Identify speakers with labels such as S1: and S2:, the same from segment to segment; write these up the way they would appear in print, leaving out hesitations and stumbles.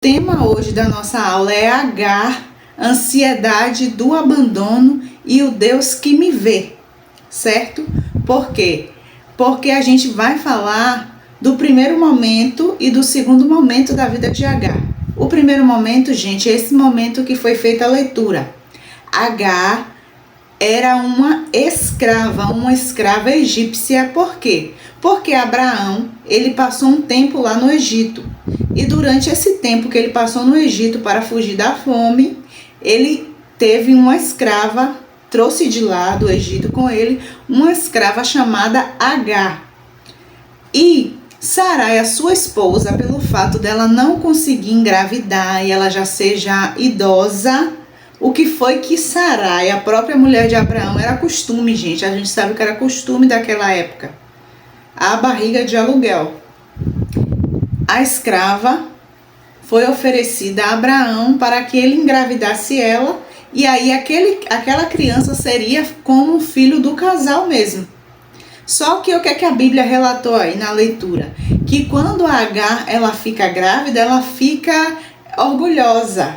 S1: tema hoje da nossa aula é Agar, ansiedade do abandono e o Deus que me vê, certo? Por quê? Porque a gente vai falar do primeiro momento e do segundo momento da vida de Agar. O primeiro momento, gente, é esse momento que foi feita a leitura. Agar era uma escrava egípcia. Por quê? Porque Abraão, ele passou um tempo lá no Egito. E durante esse tempo que ele passou no Egito para fugir da fome, ele teve uma escrava, trouxe de lá do Egito com ele, uma escrava chamada Agar. E Sarai, a sua esposa, pelo fato dela não conseguir engravidar e ela já seja idosa, o que foi que Sarai, a própria mulher de Abraão, era costume, gente. A gente sabe que era costume daquela época. A barriga de aluguel. A escrava foi oferecida a Abraão para que ele engravidasse ela, e aí aquela criança seria como um filho do casal mesmo. Só que o que é que a Bíblia relatou aí na leitura? Que quando a Agar ela fica grávida, ela fica orgulhosa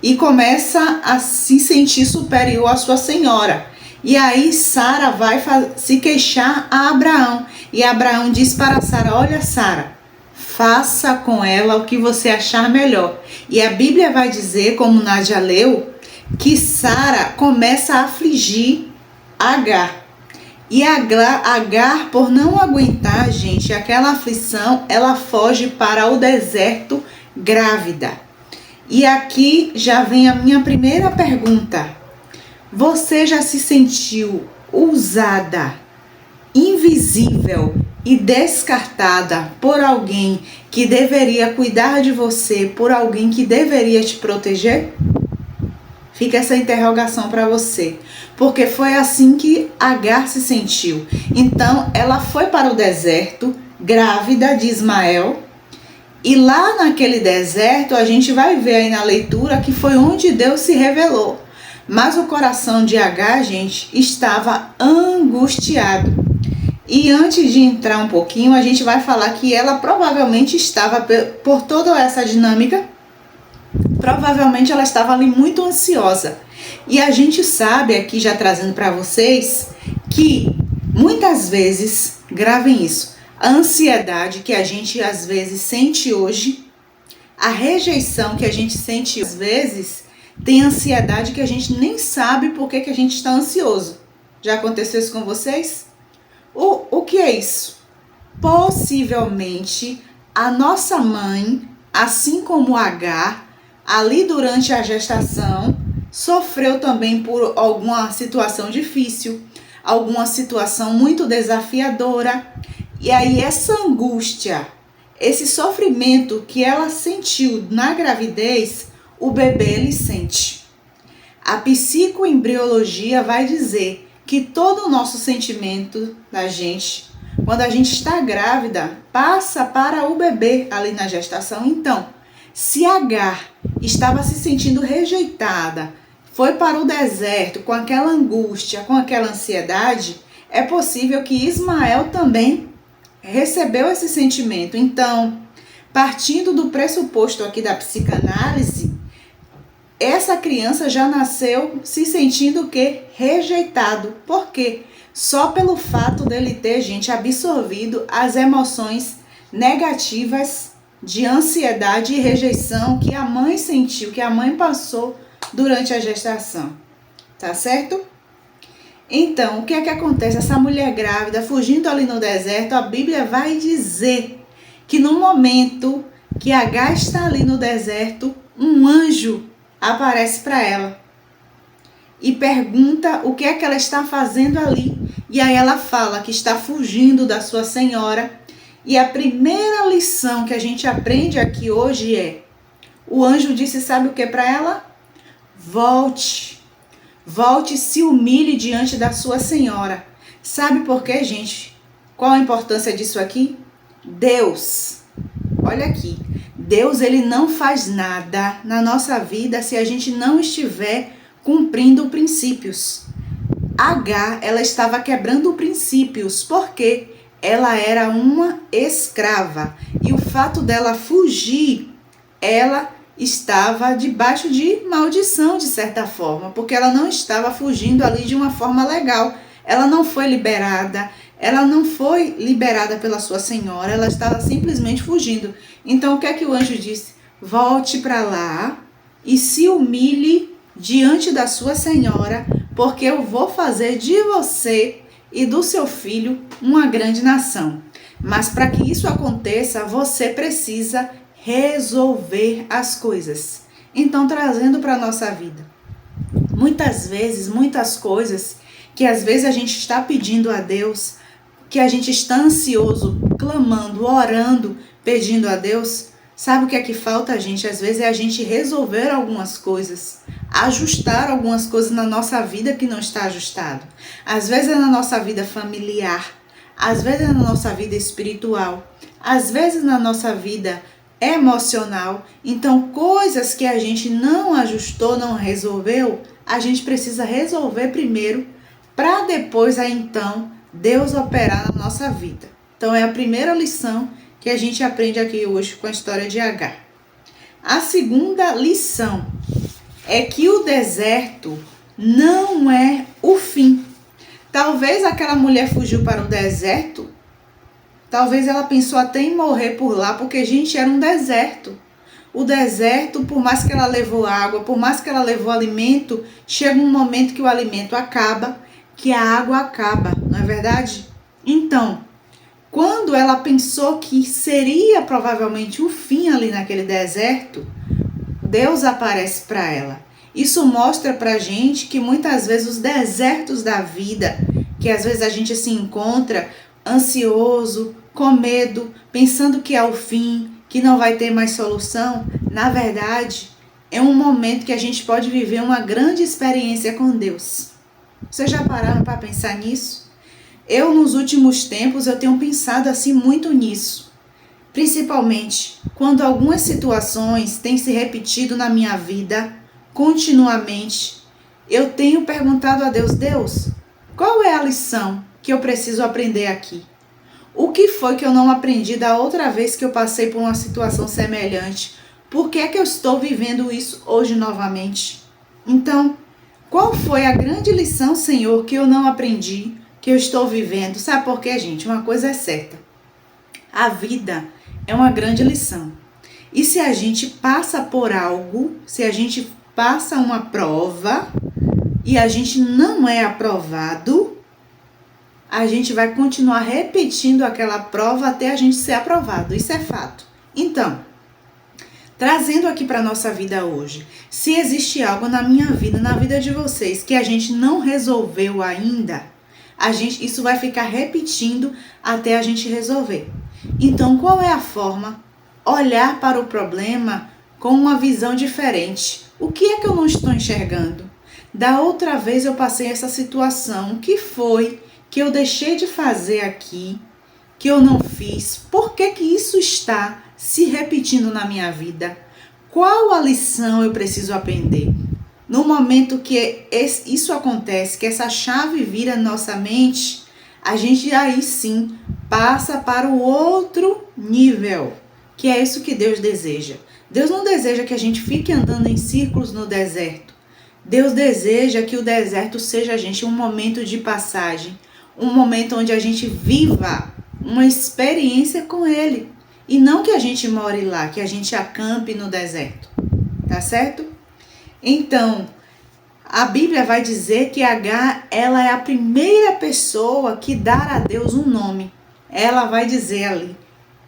S1: e começa a se sentir superior à sua senhora. E aí Sara vai se queixar a Abraão. E Abraão diz para Sara: olha, Sara, faça com ela o que você achar melhor. E a Bíblia vai dizer, como Nádia leu, que Sara começa a afligir Agar. E Agar, por não aguentar, gente, aquela aflição, ela foge para o deserto grávida. E aqui já vem a minha primeira pergunta. Você já se sentiu usada, invisível e descartada por alguém que deveria cuidar de você, por alguém que deveria te proteger? Fica essa interrogação para você, porque foi assim que Agar se sentiu. Então, ela foi para o deserto, grávida de Ismael, e lá naquele deserto, a gente vai ver aí na leitura que foi onde Deus se revelou. Mas o coração de Agar, gente, estava angustiado. E antes de entrar um pouquinho, a gente vai falar que ela provavelmente estava, por toda essa dinâmica, provavelmente ela estava ali muito ansiosa. E a gente sabe aqui, já trazendo para vocês, que muitas vezes, gravem isso, a ansiedade que a gente às vezes sente hoje, a rejeição que a gente sente às vezes, tem ansiedade que a gente nem sabe por que a gente está ansioso. Já aconteceu isso com vocês? O que é isso? Possivelmente a nossa mãe, assim como Agar, ali durante a gestação, sofreu também por alguma situação difícil, alguma situação muito desafiadora. E aí essa angústia, esse sofrimento que ela sentiu na gravidez, o bebê ele sente. A psicoembriologia vai dizer que todo o nosso sentimento da gente, quando a gente está grávida, passa para o bebê ali na gestação. Então, se Agar estava se sentindo rejeitada, foi para o deserto com aquela angústia, com aquela ansiedade, é possível que Ismael também recebeu esse sentimento. Então, partindo do pressuposto aqui da psicanálise, essa criança já nasceu se sentindo o quê? Rejeitado. Por quê? Só pelo fato dele ter, gente, absorvido as emoções negativas de ansiedade e rejeição que a mãe sentiu, que a mãe passou durante a gestação. Tá certo? Então, o que é que acontece? Essa mulher grávida, fugindo ali no deserto, a Bíblia vai dizer que no momento que Agar está ali no deserto, um anjo aparece para ela e pergunta o que é que ela está fazendo ali. E aí ela fala que está fugindo da sua senhora. E a primeira lição que a gente aprende aqui hoje é: o anjo disse, sabe o que para ela? Volte, se humilhe diante da sua senhora. Sabe por quê, gente? Qual a importância disso aqui? Deus, olha aqui, Deus ele não faz nada na nossa vida se a gente não estiver cumprindo princípios. Agar, ela estava quebrando princípios, porque ela era uma escrava. E o fato dela fugir, ela estava debaixo de maldição, de certa forma, porque ela não estava fugindo ali de uma forma legal. Ela não foi liberada, pela sua senhora, ela estava simplesmente fugindo. Então, o que é que o anjo disse? Volte para lá e se humilhe diante da sua senhora, porque eu vou fazer de você e do seu filho uma grande nação. Mas para que isso aconteça, você precisa resolver as coisas. Então, trazendo para a nossa vida, muitas vezes, muitas coisas que às vezes a gente está pedindo a Deus, que a gente está ansioso, clamando, orando, pedindo a Deus, sabe o que é que falta, gente? Às vezes é a gente resolver algumas coisas, ajustar algumas coisas na nossa vida que não está ajustado. Às vezes é na nossa vida familiar, às vezes é na nossa vida espiritual, às vezes na nossa vida emocional. Então, coisas que a gente não ajustou, não resolveu, a gente precisa resolver primeiro, para depois, aí então, Deus operar na nossa vida. Então, é a primeira lição que a gente aprende aqui hoje com a história de Agar. A segunda lição é que o deserto não é o fim. Talvez aquela mulher fugiu para o deserto, talvez ela pensou até em morrer por lá, porque, gente, era um deserto. O deserto, por mais que ela levou água, por mais que ela levou alimento, chega um momento que o alimento acaba, que a água acaba, não é verdade? Então, quando ela pensou que seria provavelmente o fim ali naquele deserto, Deus aparece para ela. Isso mostra pra gente que muitas vezes os desertos da vida, que às vezes a gente se encontra ansioso, com medo, pensando que é o fim, que não vai ter mais solução, na verdade, é um momento que a gente pode viver uma grande experiência com Deus. Vocês já pararam para pensar nisso? Eu, nos últimos tempos, eu tenho pensado assim muito nisso. Principalmente quando algumas situações têm se repetido na minha vida continuamente. Eu tenho perguntado a Deus, Deus, qual é a lição que eu preciso aprender aqui? O que foi que eu não aprendi da outra vez que eu passei por uma situação semelhante? Por que é que eu estou vivendo isso hoje novamente? Então, qual foi a grande lição, Senhor, que eu não aprendi, que eu estou vivendo? Sabe por quê, gente? Uma coisa é certa. A vida é uma grande lição. E se a gente passa por algo, se a gente passa uma prova e a gente não é aprovado, a gente vai continuar repetindo aquela prova até a gente ser aprovado. Isso é fato. Então, trazendo aqui para a nossa vida hoje, se existe algo na minha vida, na vida de vocês, que a gente não resolveu ainda, isso vai ficar repetindo até a gente resolver. Então, qual é a forma? Olhar para o problema com uma visão diferente. O que é que eu não estou enxergando? Da outra vez eu passei essa situação. O que foi que eu deixei de fazer aqui, que eu não fiz? Por que que isso está se repetindo na minha vida? Qual a lição eu preciso aprender? No momento que isso acontece, que essa chave vira na nossa mente, a gente aí sim passa para o outro nível, que é isso que Deus deseja. Deus não deseja que a gente fique andando em círculos no deserto. Deus deseja que o deserto seja, gente, um momento de passagem, um momento onde a gente viva uma experiência com Ele. E não que a gente more lá, que a gente acampe no deserto. Tá certo? Então, a Bíblia vai dizer que Agar, ela é a primeira pessoa que dá a Deus um nome. Ela vai dizer ali,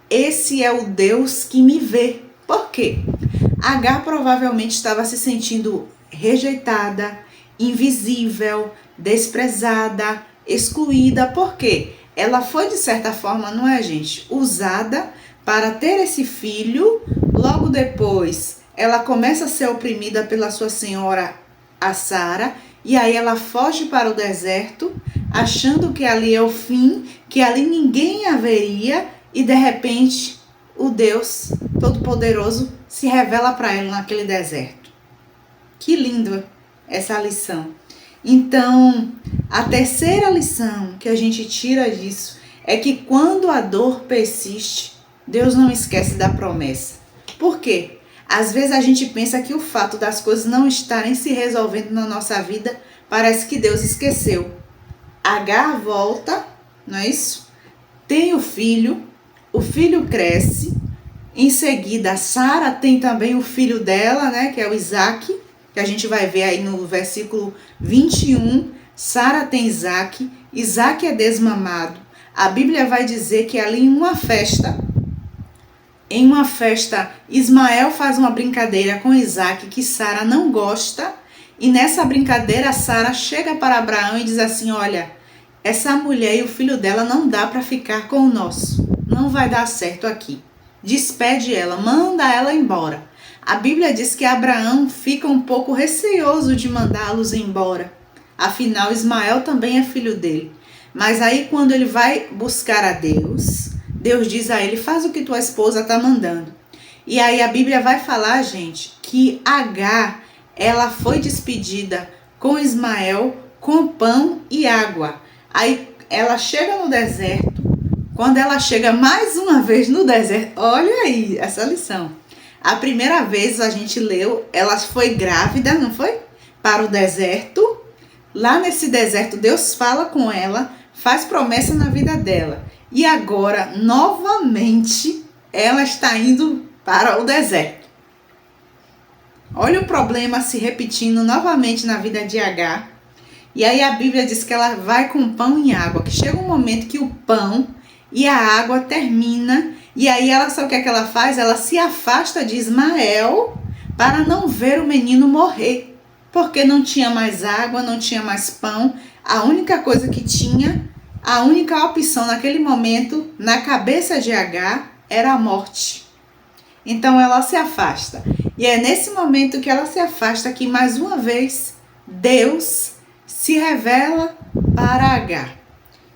S1: esse é o Deus que me vê. Por quê? Agar provavelmente estava se sentindo rejeitada, invisível, desprezada, excluída. Por quê? Ela foi, de certa forma, não é, gente, usada para ter esse filho. Logo depois, ela começa a ser oprimida pela sua senhora, a Sara, e aí ela foge para o deserto, achando que ali é o fim, que ali ninguém haveria, e de repente o Deus Todo-Poderoso se revela para ela naquele deserto. Que lindo essa lição. Então, a terceira lição que a gente tira disso é que quando a dor persiste, Deus não esquece da promessa. Por quê? Às vezes a gente pensa que o fato das coisas não estarem se resolvendo na nossa vida, parece que Deus esqueceu. Agar volta, não é isso? Tem o filho cresce, em seguida Sara tem também o filho dela, né, que é o Isaac, que a gente vai ver aí no versículo 21, Sara tem Isaac, Isaac é desmamado. A Bíblia vai dizer que ali em uma festa, Ismael faz uma brincadeira com Isaac que Sara não gosta, e nessa brincadeira Sara chega para Abraão e diz assim: olha, essa mulher e o filho dela não dá para ficar com o nosso, não vai dar certo aqui. Despede ela, manda ela embora. A Bíblia diz que Abraão fica um pouco receoso de mandá-los embora. Afinal, Ismael também é filho dele. Mas aí quando ele vai buscar a Deus, Deus diz a ele: faz o que tua esposa está mandando. E aí a Bíblia vai falar, gente, que Agar, ela foi despedida com Ismael com pão e água. Aí ela chega no deserto. Quando ela chega mais uma vez no deserto, olha aí essa lição. A primeira vez a gente leu, ela foi grávida, não foi? Para o deserto. Lá nesse deserto, Deus fala com ela, faz promessa na vida dela. E agora, novamente, ela está indo para o deserto. Olha o problema se repetindo novamente na vida de Agar. E aí a Bíblia diz que ela vai com pão e água, que chega um momento que o pão e a água termina, e aí ela sabe o que é que ela faz? Ela se afasta de Ismael para não ver o menino morrer, porque não tinha mais água, não tinha mais pão. A única coisa que tinha, a única opção naquele momento na cabeça de Agar era a morte. Então ela se afasta, e é nesse momento que ela se afasta que mais uma vez Deus se revela para Agar.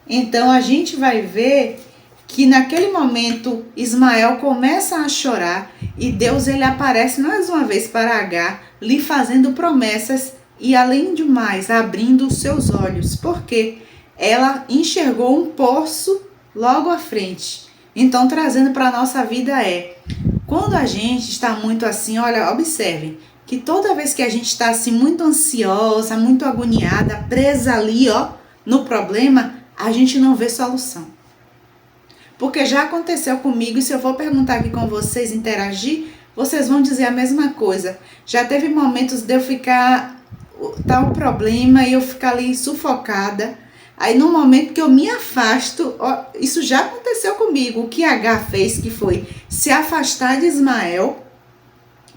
S1: Então a gente vai ver que naquele momento Ismael começa a chorar e Deus ele aparece mais uma vez para Agar, lhe fazendo promessas e além de mais abrindo os seus olhos, porque ela enxergou um poço logo à frente. Então trazendo para a nossa vida quando a gente está muito assim, olha, observem, que toda vez que a gente está assim muito ansiosa, muito agoniada, presa ali, no problema, a gente não vê solução. Porque já aconteceu comigo, e se eu for perguntar aqui com vocês, interagir, vocês vão dizer a mesma coisa. Já teve momentos de eu ficar, tá um problema, e eu ficar ali sufocada. Aí no momento que eu me afasto, isso já aconteceu comigo. O que Agar fez, que foi se afastar de Ismael,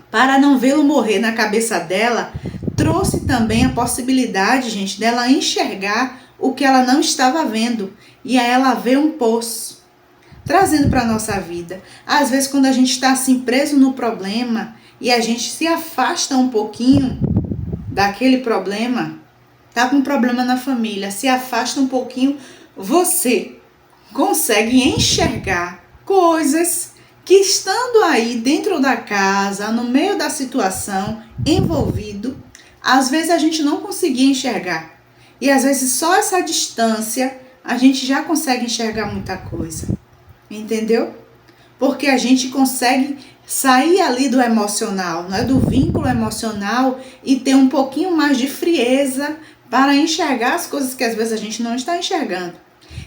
S1: para não vê-lo morrer na cabeça dela, trouxe também a possibilidade, gente, dela enxergar o que ela não estava vendo. E aí ela vê um poço, trazendo para a nossa vida. Às vezes quando a gente está assim preso no problema e a gente se afasta um pouquinho daquele problema, tá com um problema na família, se afasta um pouquinho, você consegue enxergar coisas que estando aí dentro da casa, no meio da situação, envolvido, às vezes a gente não conseguia enxergar. E às vezes só essa distância a gente já consegue enxergar muita coisa. Entendeu? Porque a gente consegue sair ali do emocional, não é? Do vínculo emocional e ter um pouquinho mais de frieza para enxergar as coisas que às vezes a gente não está enxergando.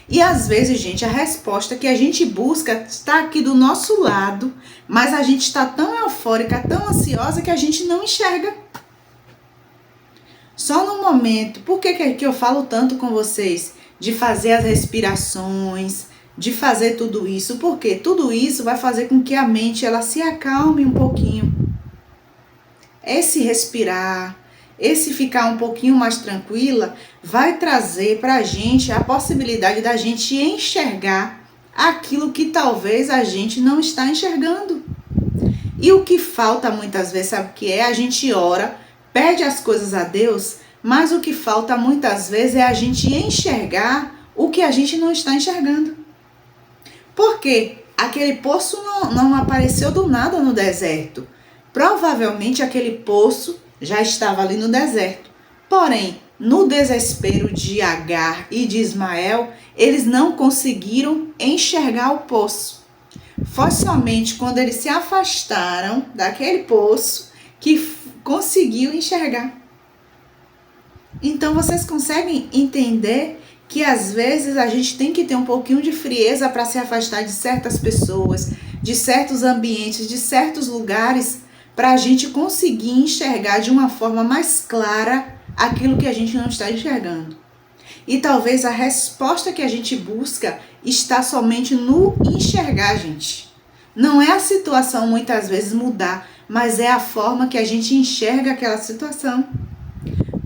S1: E às vezes, gente, a resposta que a gente busca está aqui do nosso lado, mas a gente está tão eufórica, tão ansiosa que a gente não enxerga. Só no momento, por que eu falo tanto com vocês de fazer as respirações, de fazer tudo isso? Porque tudo isso vai fazer com que a mente ela se acalme um pouquinho. Esse respirar, esse ficar um pouquinho mais tranquila, vai trazer para a gente a possibilidade da gente enxergar aquilo que talvez a gente não está enxergando. E o que falta muitas vezes, sabe o que é? A gente ora, pede as coisas a Deus, mas o que falta muitas vezes é a gente enxergar o que a gente não está enxergando. Porque aquele poço não apareceu do nada no deserto. Provavelmente aquele poço já estava ali no deserto. Porém, no desespero de Agar e de Ismael, eles não conseguiram enxergar o poço. Foi somente quando eles se afastaram daquele poço que conseguiu enxergar. Então vocês conseguem entender que às vezes a gente tem que ter um pouquinho de frieza para se afastar de certas pessoas, de certos ambientes, de certos lugares, para a gente conseguir enxergar de uma forma mais clara aquilo que a gente não está enxergando. E talvez a resposta que a gente busca está somente no enxergar, gente. Não é a situação muitas vezes mudar, mas é a forma que a gente enxerga aquela situação.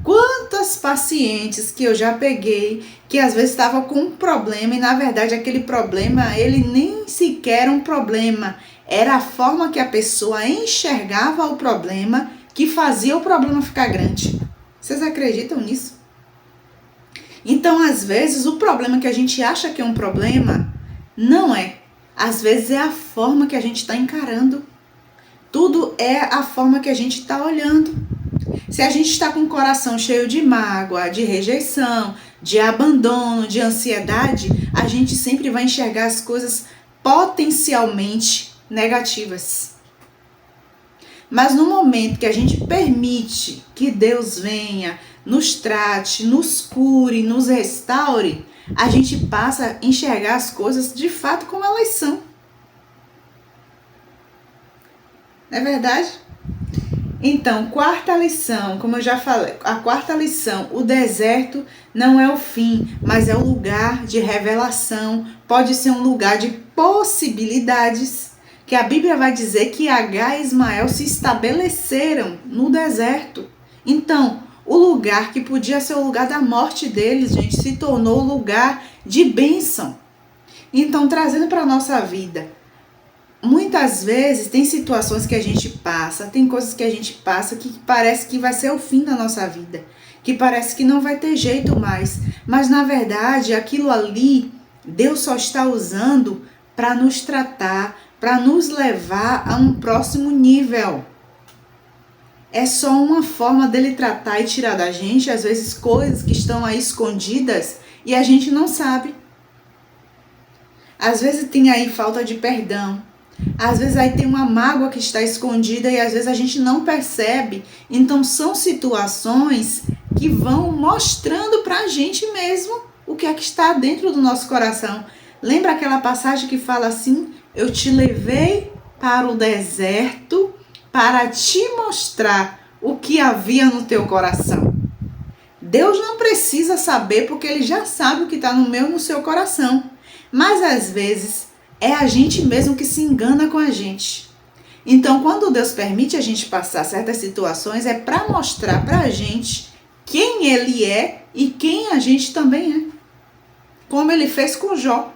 S1: Quantas pacientes que eu já peguei que às vezes estavam com um problema e na verdade aquele problema ele nem sequer era um problema, era a forma que a pessoa enxergava o problema que fazia o problema ficar grande. Vocês acreditam nisso? Então, às vezes, o problema que a gente acha que é um problema, não é. Às vezes é a forma que a gente está encarando. Tudo é a forma que a gente está olhando. Se a gente está com o coração cheio de mágoa, de rejeição, de abandono, de ansiedade, a gente sempre vai enxergar as coisas potencialmente negativas. Mas no momento que a gente permite que Deus venha, nos trate, nos cure, nos restaure, a gente passa a enxergar as coisas de fato como elas são. Não é verdade? Então, quarta lição, como eu já falei, a quarta lição, o deserto não é o fim, mas é o lugar de revelação, pode ser um lugar de possibilidades, que a Bíblia vai dizer que Agar e Ismael se estabeleceram no deserto. Então, o lugar que podia ser o lugar da morte deles, gente, se tornou lugar de bênção. Então, trazendo para a nossa vida, muitas vezes tem situações que a gente passa, tem coisas que a gente passa que parece que vai ser o fim da nossa vida, que parece que não vai ter jeito mais, mas na verdade aquilo ali Deus só está usando para nos tratar, para nos levar a um próximo nível. É só uma forma dele tratar e tirar da gente, às vezes, coisas que estão aí escondidas e a gente não sabe. Às vezes tem aí falta de perdão. Às vezes aí tem uma mágoa que está escondida e às vezes a gente não percebe. Então são situações que vão mostrando para a gente mesmo o que é que está dentro do nosso coração. Lembra aquela passagem que fala assim: eu te levei para o deserto para te mostrar o que havia no teu coração. Deus não precisa saber porque Ele já sabe o que está no meu e no seu coração. Mas às vezes é a gente mesmo que se engana com a gente. Então, quando Deus permite a gente passar certas situações, é para mostrar para a gente quem Ele é e quem a gente também é. Como Ele fez com Jó.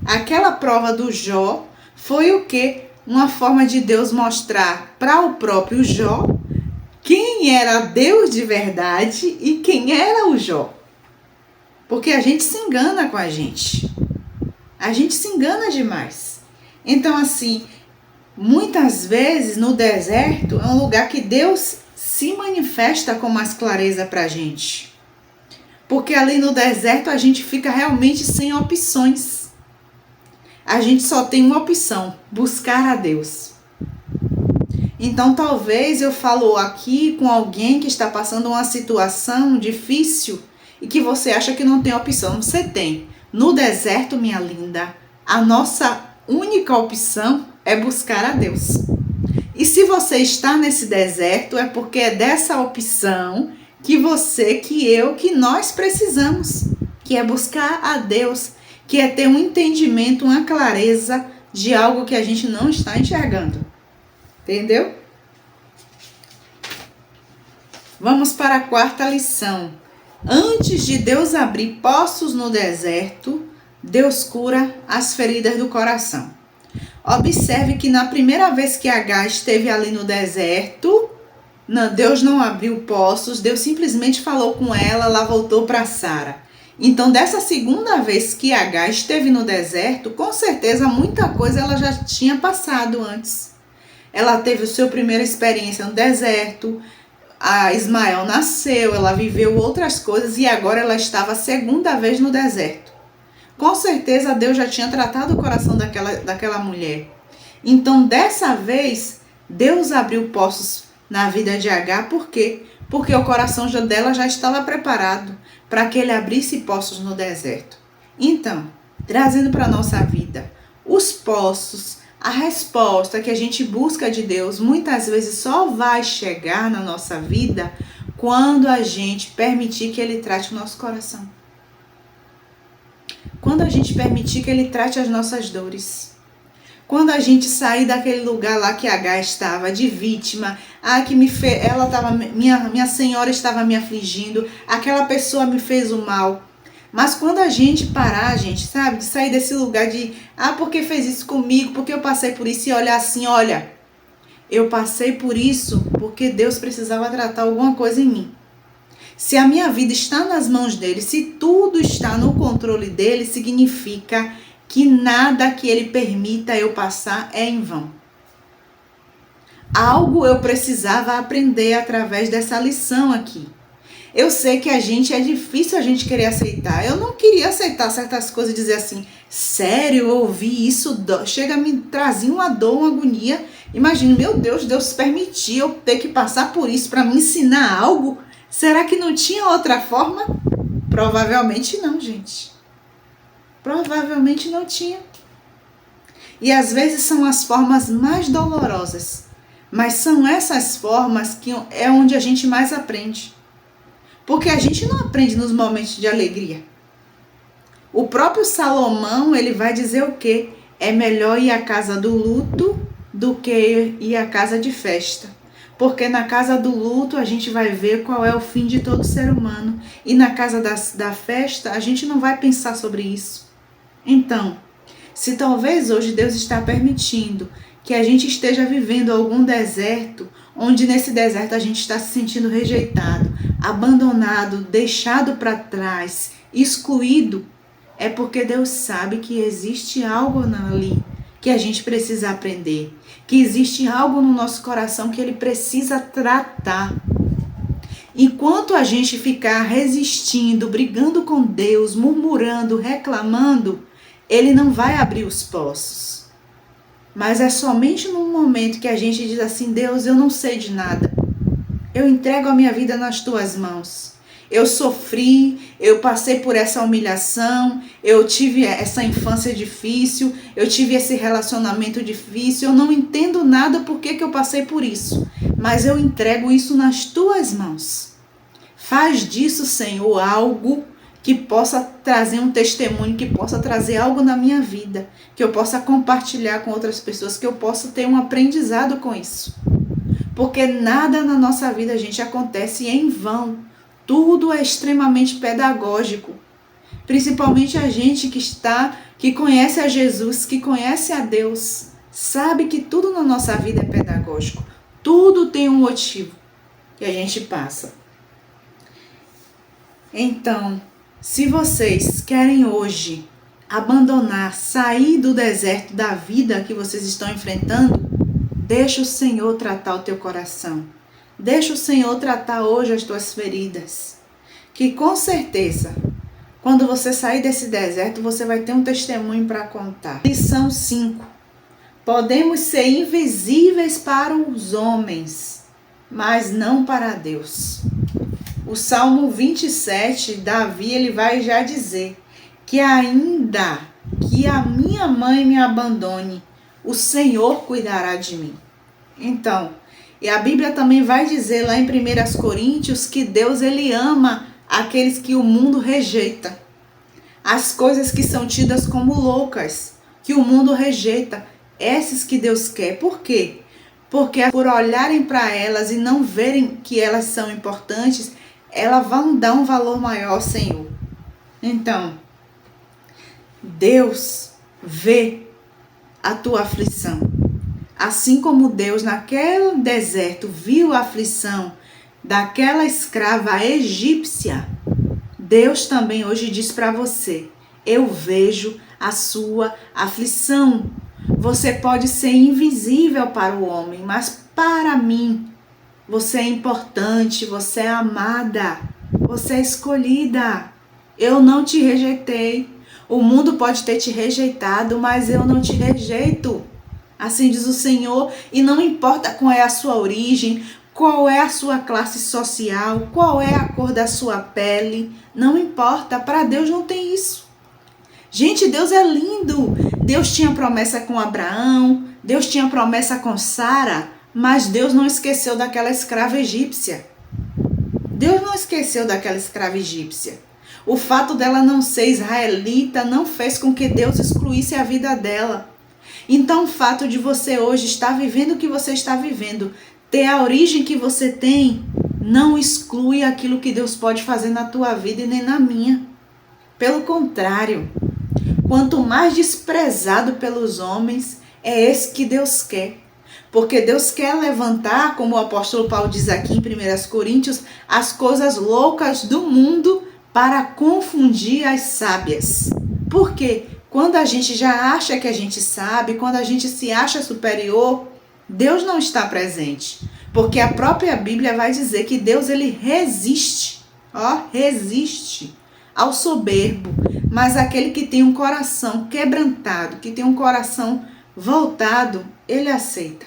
S1: Aquela prova do Jó foi o quê? Uma forma de Deus mostrar para o próprio Jó quem era Deus de verdade e quem era o Jó. Porque a gente se engana com a gente. A gente se engana demais. Então, assim, muitas vezes no deserto é um lugar que Deus se manifesta com mais clareza pra gente. Porque ali no deserto a gente fica realmente sem opções. A gente só tem uma opção: buscar a Deus. Então, talvez eu falo aqui com alguém que está passando uma situação difícil e que você acha que não tem opção. Você tem. No deserto, minha linda, a nossa única opção é buscar a Deus. E se você está nesse deserto, é porque é dessa opção que você, que eu, que nós precisamos, que é buscar a Deus, que é ter um entendimento, uma clareza de algo que a gente não está enxergando. Entendeu? Vamos para a quarta lição. Antes de Deus abrir poços no deserto, Deus cura as feridas do coração. Observe que na primeira vez que Agar esteve ali no deserto, Deus não abriu poços, Deus simplesmente falou com ela, ela voltou para Sara. Então, dessa segunda vez que Agar esteve no deserto, com certeza muita coisa ela já tinha passado antes. Ela teve a sua primeira experiência no deserto, a Ismael nasceu, ela viveu outras coisas e agora ela estava a segunda vez no deserto. Com certeza Deus já tinha tratado o coração daquela mulher. Então, dessa vez, Deus abriu poços na vida de Agar. Por quê? Porque o coração dela já estava preparado para que ele abrisse poços no deserto. Então, trazendo para a nossa vida, os poços, a resposta que a gente busca de Deus, muitas vezes só vai chegar na nossa vida quando a gente permitir que Ele trate o nosso coração. Quando a gente permitir que Ele trate as nossas dores. Quando a gente sair daquele lugar lá que Agar estava, de vítima, minha senhora estava me afligindo, aquela pessoa me fez o mal. Mas quando a gente parar, gente, sabe, de sair desse lugar de, porque fez isso comigo, porque eu passei por isso, e olhar assim, olha, eu passei por isso porque Deus precisava tratar alguma coisa em mim. Se a minha vida está nas mãos dele, se tudo está no controle dele, significa que nada que ele permita eu passar é em vão. Algo eu precisava aprender através dessa lição aqui. Eu sei que é difícil a gente querer aceitar. Eu não queria aceitar certas coisas e dizer assim, sério, eu ouvi isso, chega a me trazer uma dor, uma agonia. Imagina, meu Deus, Deus permitiu eu ter que passar por isso para me ensinar algo. Será que não tinha outra forma? Provavelmente não, gente. Provavelmente não tinha. E às vezes são as formas mais dolorosas. Mas são essas formas que é onde a gente mais aprende. Porque a gente não aprende nos momentos de alegria. O próprio Salomão, ele vai dizer o quê? É melhor ir à casa do luto do que ir à casa de festa. Porque na casa do luto a gente vai ver qual é o fim de todo ser humano. E na casa da festa a gente não vai pensar sobre isso. Então, se talvez hoje Deus está permitindo que a gente esteja vivendo algum deserto, onde nesse deserto a gente está se sentindo rejeitado, abandonado, deixado para trás, excluído, é porque Deus sabe que existe algo ali que a gente precisa aprender, que existe algo no nosso coração que Ele precisa tratar. Enquanto a gente ficar resistindo, brigando com Deus, murmurando, reclamando, Ele não vai abrir os poços. Mas é somente no momento que a gente diz assim, Deus, eu não sei de nada. Eu entrego a minha vida nas tuas mãos. Eu sofri, eu passei por essa humilhação, eu tive essa infância difícil, eu tive esse relacionamento difícil, eu não entendo nada porque que eu passei por isso. Mas eu entrego isso nas tuas mãos. Faz disso, Senhor, algo que possa trazer um testemunho, que possa trazer algo na minha vida, que eu possa compartilhar com outras pessoas, que eu possa ter um aprendizado com isso. Porque nada na nossa vida, gente, acontece em vão. Tudo é extremamente pedagógico. Principalmente a gente que conhece a Jesus, que conhece a Deus, sabe que tudo na nossa vida é pedagógico. Tudo tem um motivo que a gente passa. Então, se vocês querem hoje abandonar, sair do deserto da vida que vocês estão enfrentando, deixa o Senhor tratar o teu coração. Deixa o Senhor tratar hoje as tuas feridas. Que com certeza, quando você sair desse deserto, você vai ter um testemunho para contar. Lição 5. Podemos ser invisíveis para os homens, mas não para Deus. O Salmo 27, Davi, ele vai já dizer que ainda que a minha mãe me abandone, o Senhor cuidará de mim. Então, e a Bíblia também vai dizer lá em 1 Coríntios que Deus, ele ama aqueles que o mundo rejeita. As coisas que são tidas como loucas, que o mundo rejeita, essas que Deus quer. Por quê? Porque por olharem para elas e não verem que elas são importantes, elas vão dar um valor maior ao Senhor. Então, Deus vê a tua aflição. Assim como Deus naquele deserto viu a aflição daquela escrava egípcia, Deus também hoje diz para você, eu vejo a sua aflição. Você pode ser invisível para o homem, mas para mim, você é importante, você é amada, você é escolhida. Eu não te rejeitei. O mundo pode ter te rejeitado, mas eu não te rejeito. Assim diz o Senhor, e não importa qual é a sua origem, qual é a sua classe social, qual é a cor da sua pele, não importa, para Deus não tem isso. Gente, Deus é lindo. Deus tinha promessa com Abraão, Deus tinha promessa com Sara, mas Deus não esqueceu daquela escrava egípcia. Deus não esqueceu daquela escrava egípcia. O fato dela não ser israelita não fez com que Deus excluísse a vida dela. Então, o fato de você hoje estar vivendo o que você está vivendo, ter a origem que você tem, não exclui aquilo que Deus pode fazer na tua vida e nem na minha. Pelo contrário, quanto mais desprezado pelos homens, é esse que Deus quer. Porque Deus quer levantar, como o apóstolo Paulo diz aqui em 1 Coríntios, as coisas loucas do mundo para confundir as sábias. Por quê? Quando a gente já acha que a gente sabe, quando a gente se acha superior, Deus não está presente. Porque a própria Bíblia vai dizer que Deus ele resiste ao soberbo, mas aquele que tem um coração quebrantado, que tem um coração voltado, ele aceita.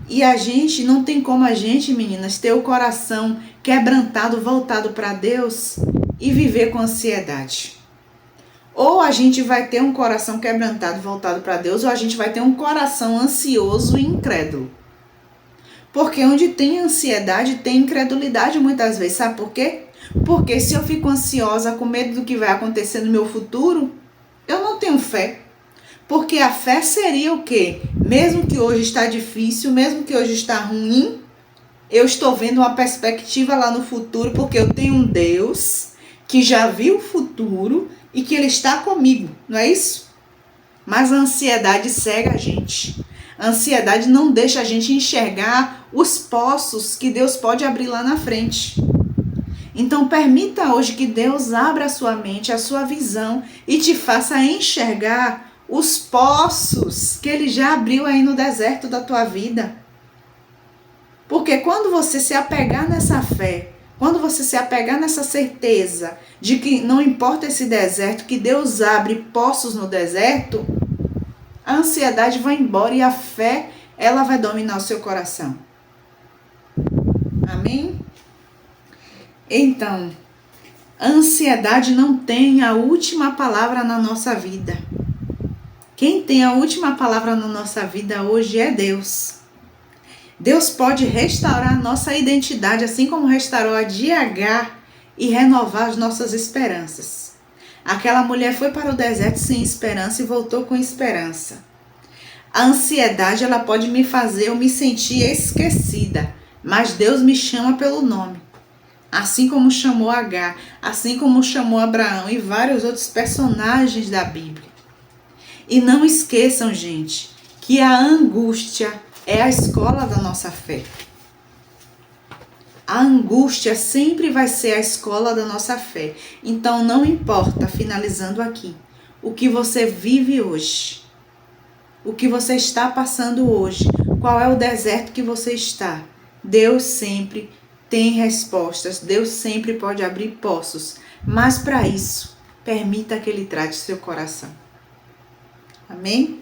S1: E a gente, não tem como a gente, meninas, ter o coração quebrantado, voltado para Deus e viver com ansiedade. Ou a gente vai ter um coração quebrantado, voltado para Deus, ou a gente vai ter um coração ansioso e incrédulo. Porque onde tem ansiedade, tem incredulidade muitas vezes. Sabe por quê? Porque se eu fico ansiosa, com medo do que vai acontecer no meu futuro, eu não tenho fé. Porque a fé seria o quê? Mesmo que hoje está difícil, mesmo que hoje está ruim, eu estou vendo uma perspectiva lá no futuro, porque eu tenho um Deus que já viu o futuro e que Ele está comigo, não é isso? Mas a ansiedade cega a gente. A ansiedade não deixa a gente enxergar os poços que Deus pode abrir lá na frente. Então permita hoje que Deus abra a sua mente, a sua visão e te faça enxergar os poços que Ele já abriu aí no deserto da tua vida. Porque quando você se apegar nessa fé, quando você se apegar nessa certeza de que não importa esse deserto, que Deus abre poços no deserto, a ansiedade vai embora e a fé, ela vai dominar o seu coração. Amém? Então, a ansiedade não tem a última palavra na nossa vida. Quem tem a última palavra na nossa vida hoje é Deus. Deus pode restaurar a nossa identidade, assim como restaurou a de Agar, e renovar as nossas esperanças. Aquela mulher foi para o deserto sem esperança e voltou com esperança. A ansiedade, ela pode me fazer eu me sentir esquecida, mas Deus me chama pelo nome. Assim como chamou Agar, assim como chamou Abraão e vários outros personagens da Bíblia. E não esqueçam, gente, que a angústia é a escola da nossa fé. A angústia sempre vai ser a escola da nossa fé. Então não importa, finalizando aqui, o que você vive hoje, o que você está passando hoje, qual é o deserto que você está. Deus sempre tem respostas, Deus sempre pode abrir poços. Mas para isso, permita que Ele trate seu coração. Amém?